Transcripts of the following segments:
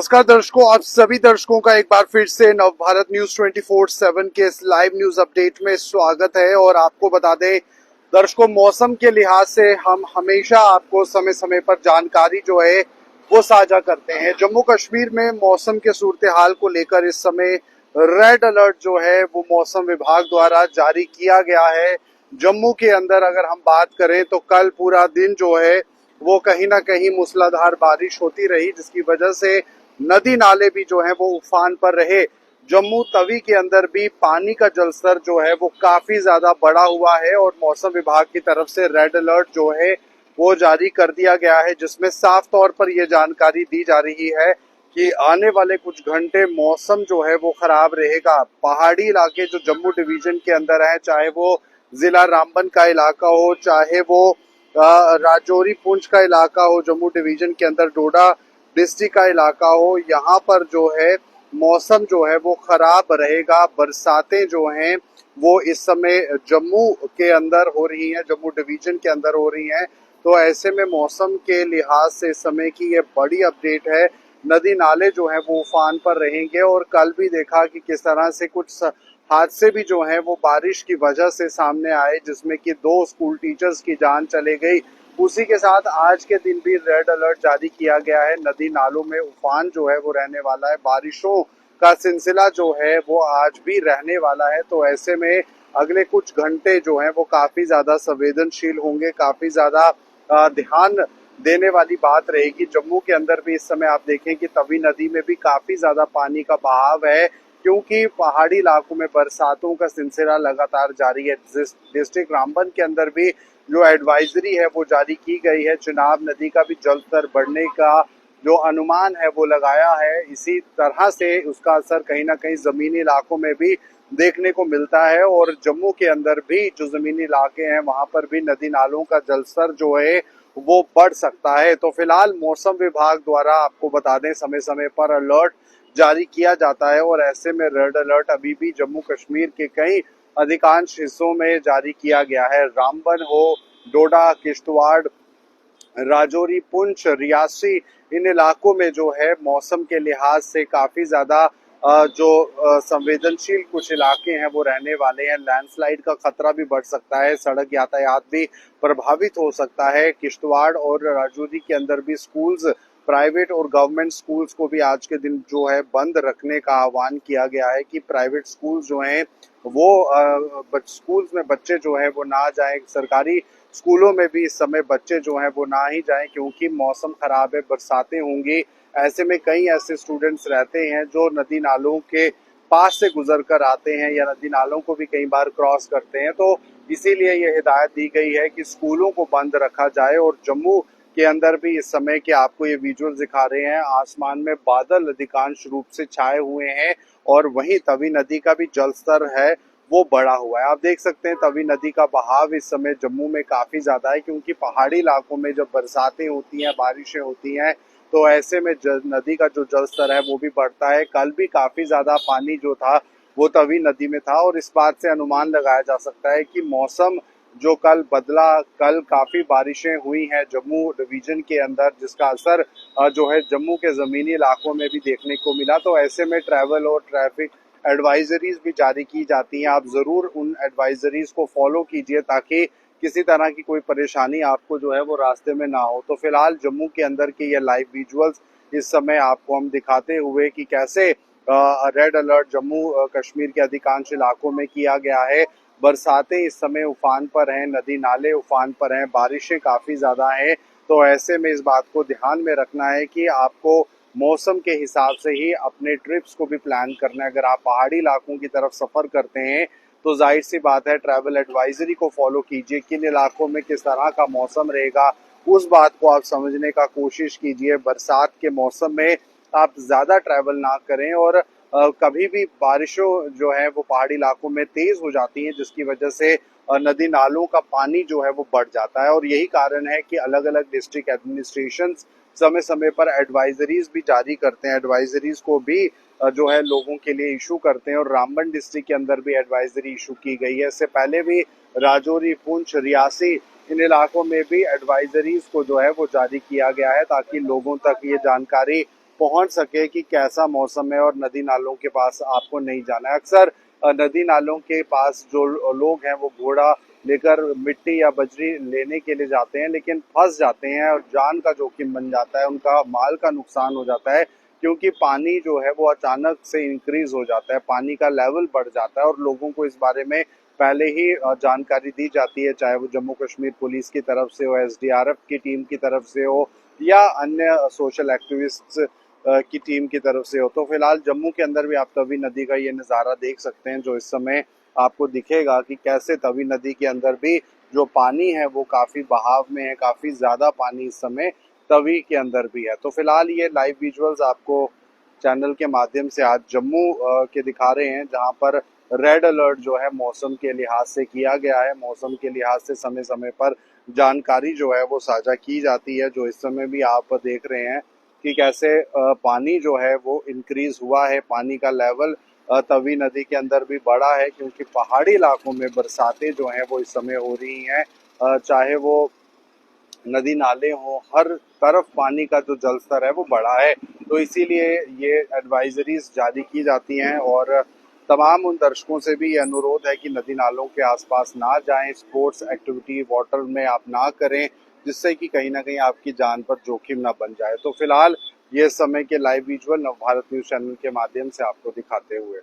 नमस्कार दर्शकों, आप सभी दर्शकों का एक बार फिर से नवभारत न्यूज 24/7 के इस लाइव न्यूज अपडेट में स्वागत है। और आपको बता दें दर्शकों, मौसम के लिहाज से हम हमेशा आपको समय समय पर जानकारी जो है वो साझा करते हैं। जम्मू कश्मीर में मौसम के सूरत हाल को लेकर इस समय रेड अलर्ट जो है वो मौसम विभाग द्वारा जारी किया गया है। जम्मू के अंदर अगर हम बात करें तो कल पूरा दिन जो है वो कहीं ना कहीं मूसलाधार बारिश होती रही, जिसकी वजह से नदी नाले भी जो है वो उफान पर रहे। जम्मू तवी के अंदर भी पानी का जलस्तर जो है वो काफी ज्यादा बढ़ा हुआ है और मौसम विभाग की तरफ से रेड अलर्ट जो है वो जारी कर दिया गया है, जिसमें साफ तौर पर यह जानकारी दी जा रही है कि आने वाले कुछ घंटे मौसम जो है वो खराब रहेगा। पहाड़ी इलाके जो जम्मू डिवीजन के अंदर है, चाहे वो जिला रामबन का इलाका हो, चाहे वो राजौरी पुंछ का इलाका हो, जम्मू डिवीजन के अंदर डोडा डिस्ट्रिक्ट का इलाका हो, यहाँ पर जो है मौसम जो है वो खराब रहेगा। बरसातें जो हैं वो इस समय जम्मू के अंदर हो रही हैं, जम्मू डिवीजन के अंदर हो रही हैं। तो ऐसे में मौसम के लिहाज से इस समय की ये बड़ी अपडेट है। नदी नाले जो हैं वो उफान पर रहेंगे और कल भी देखा कि किस तरह से कुछ हादसे भी जो हैं वो बारिश की वजह से सामने आए, जिसमें कि 2 स्कूल टीचर्स की जान चले गई। उसी के साथ आज के दिन भी रेड अलर्ट जारी किया गया है। नदी नालों में उफान जो है वो रहने वाला है। बारिशों का सिलसिला जो है वो आज भी रहने वाला है। तो ऐसे में अगले कुछ घंटे जो है वो काफी ज्यादा संवेदनशील होंगे, काफी ज्यादा ध्यान देने वाली बात रहेगी। जम्मू के अंदर भी इस समय आप देखें कि तवी नदी में भी काफी ज्यादा पानी का बहाव है, क्योंकि पहाड़ी इलाकों में बरसातों का सिलसिला लगातार जारी है। डिस्ट्रिक्ट रामबन के अंदर भी जो एडवाइजरी है वो जारी की गई है। चिनाब नदी का भी जलस्तर बढ़ने का जो अनुमान है वो लगाया है। इसी तरह से उसका असर कहीं ना कहीं जमीनी इलाकों में भी देखने को मिलता है और जम्मू के अंदर भी जो जमीनी इलाके हैं वहां पर भी नदी नालों का जलस्तर जो है वो बढ़ सकता है। तो फिलहाल मौसम विभाग द्वारा आपको बता दें समय समय पर अलर्ट जारी किया जाता है और ऐसे में रेड अलर्ट अभी भी जम्मू कश्मीर के कई अधिकांश हिस्सों में जारी किया गया है। रामबन हो, डोडा, किश्तवाड़, राजौरी, पुंछ, रियासी, इन इलाकों में जो है मौसम के लिहाज से काफी ज्यादा जो संवेदनशील कुछ इलाके हैं वो रहने वाले हैं। लैंडस्लाइड का खतरा भी बढ़ सकता है, सड़क यातायात भी प्रभावित हो सकता है। किश्तवाड़ और राजौरी के अंदर भी स्कूल्स, प्राइवेट और गवर्नमेंट स्कूल्स को भी आज के दिन जो है बंद रखने का आह्वान किया गया है कि प्राइवेट स्कूल जो हैं वो स्कूल्स में बच्चे जो है वो ना जाएं। सरकारी स्कूलों में भी इस समय बच्चे जो हैं वो ना ही जाएं, क्योंकि मौसम खराब है, बरसातें होंगी। ऐसे में कई ऐसे स्टूडेंट्स रहते हैं जो नदी नालों के पास से गुजर कर आते हैं या नदी नालों को भी कई बार क्रॉस करते हैं। तो इसीलिए ये हिदायत दी गई है कि स्कूलों को बंद रखा जाए। और जम्मू के अंदर भी इस समय के आपको ये विजुअल दिखा रहे हैं, आसमान में बादल अधिकांश रूप से छाए हुए हैं और वहीं तवी नदी का भी जलस्तर है वो बढ़ा हुआ है। आप देख सकते हैं तवी नदी का बहाव इस समय जम्मू में काफी ज्यादा है, क्योंकि पहाड़ी इलाकों में जब बरसातें होती हैं, बारिशें होती हैं, तो ऐसे में नदी का जो जलस्तर है वो भी बढ़ता है। कल भी काफी ज्यादा पानी जो था वो तवी नदी में था और इस बात से अनुमान लगाया जा सकता है कि मौसम जो कल बदला, कल काफी बारिशें हुई हैं जम्मू डिवीजन के अंदर, जिसका असर जो है जम्मू के जमीनी इलाकों में भी देखने को मिला। तो ऐसे में ट्रैवल और ट्रैफिक एडवाइजरीज भी जारी की जाती हैं। आप जरूर उन एडवाइजरीज को फॉलो कीजिए ताकि किसी तरह की कोई परेशानी आपको जो है वो रास्ते में ना हो। तो फिलहाल जम्मू के अंदर के ये लाइव विजुअल्स इस समय आपको हम दिखाते हुए कि कैसे रेड अलर्ट जम्मू कश्मीर के अधिकांश इलाकों में किया गया है। बरसातें इस समय उफान पर हैं, नदी नाले उफान पर हैं, बारिशें काफी ज्यादा हैं। तो ऐसे में इस बात को ध्यान में रखना है कि आपको मौसम के हिसाब से ही अपने ट्रिप्स को भी प्लान करना है। अगर आप पहाड़ी इलाकों की तरफ सफर करते हैं तो जाहिर सी बात है ट्रैवल एडवाइजरी को फॉलो कीजिए। किन इलाकों में किस तरह का मौसम रहेगा उस बात को आप समझने का कोशिश कीजिए। बरसात के मौसम में आप ज्यादा ट्रैवल ना करें और कभी भी बारिशों जो है वो पहाड़ी इलाकों में तेज हो जाती हैं, जिसकी वजह से नदी नालों का पानी जो है वो बढ़ जाता है। और यही कारण है कि अलग अलग डिस्ट्रिक्ट एडमिनिस्ट्रेशन समय समय पर एडवाइजरीज भी जारी करते हैं। एडवाइजरीज को भी जो है लोगों के लिए इशू करते हैं और रामबन डिस्ट्रिक्ट के अंदर भी एडवाइजरी इशू की गई है। इससे पहले भी राजौरी, पुंछ, रियासी, इन इलाकों में भी एडवाइजरीज को जो है वो जारी किया गया है ताकि लोगों तक ये जानकारी पहुंच सके कि कैसा मौसम है और नदी नालों के पास आपको नहीं जाना है। अक्सर नदी नालों के पास जो लोग हैं वो घोड़ा लेकर मिट्टी या बजरी लेने के लिए जाते हैं, लेकिन फंस जाते हैं और जान का जोखिम बन जाता है, उनका माल का नुकसान हो जाता है, क्योंकि पानी जो है वो अचानक से इंक्रीज हो जाता है, पानी का लेवल बढ़ जाता है और लोगों को इस बारे में पहले ही जानकारी दी जाती है, चाहे वो जम्मू कश्मीर पुलिस की तरफ से हो, एसडीआरएफ की टीम की तरफ से हो या अन्य सोशल एक्टिविस्ट की टीम की तरफ से हो। तो फिलहाल जम्मू के अंदर भी आप तवी नदी का ये नज़ारा देख सकते हैं, जो इस समय आपको दिखेगा कि कैसे तवी नदी के अंदर भी जो पानी है वो काफ़ी बहाव में है, काफ़ी ज़्यादा पानी इस समय तवी के अंदर भी है। तो फिलहाल ये लाइव विजुअल्स आपको चैनल के माध्यम से आज जम्मू के दिखा रहे हैं, जहां पर रेड अलर्ट जो है मौसम के लिहाज से किया गया है। मौसम के लिहाज से समय समय पर जानकारी जो है वो साझा की जाती है, जो इस समय भी आप देख रहे हैं कि कैसे पानी जो है वो इंक्रीज हुआ है, पानी का लेवल तवी नदी के अंदर भी बढ़ा है, क्योंकि पहाड़ी इलाकों में बरसातें जो हैं वो इस समय हो रही हैं। चाहे वो नदी नाले हों, हर तरफ पानी का जो जल स्तर है वो बढ़ा है। तो इसीलिए ये एडवाइजरीज जारी की जाती हैं और तमाम उन दर्शकों से भी ये अनुरोध है कि नदी नालों के आसपास ना जाएं, स्पोर्ट्स एक्टिविटी वाटर में आप ना करें, जिससे कि कहीं ना कहीं आपकी जान पर जोखिम ना बन जाए। तो फिलहाल ये समय के live visual Navbharat news channel के माध्यम से आपको दिखाते हुए।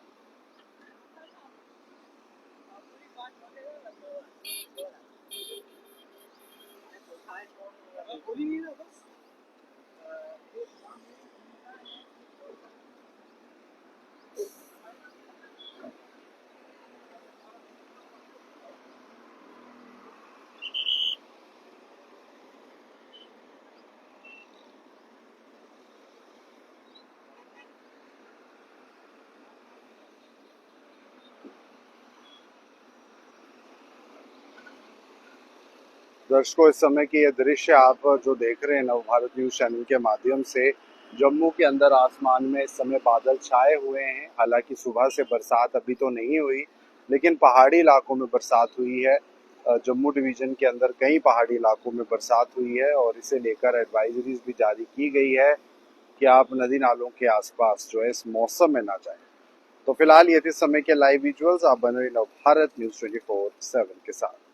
दर्शकों, इस समय की ये दृश्य आप जो देख रहे हैं नवभारत न्यूज चैनल के माध्यम से, जम्मू के अंदर आसमान में इस समय बादल छाए हुए हैं। हालांकि सुबह से बरसात अभी तो नहीं हुई, लेकिन पहाड़ी इलाकों में बरसात हुई है। जम्मू डिवीजन के अंदर कई पहाड़ी इलाकों में बरसात हुई है और इसे लेकर एडवाइजरीज भी जारी की गई है कि आप नदी नालों के आसपास जो है इस मौसम में ना जाएं। तो फिलहाल ये थे समय के लाइव विजुअल्स। आप बने रहिए नवभारत न्यूज 24/7 के साथ।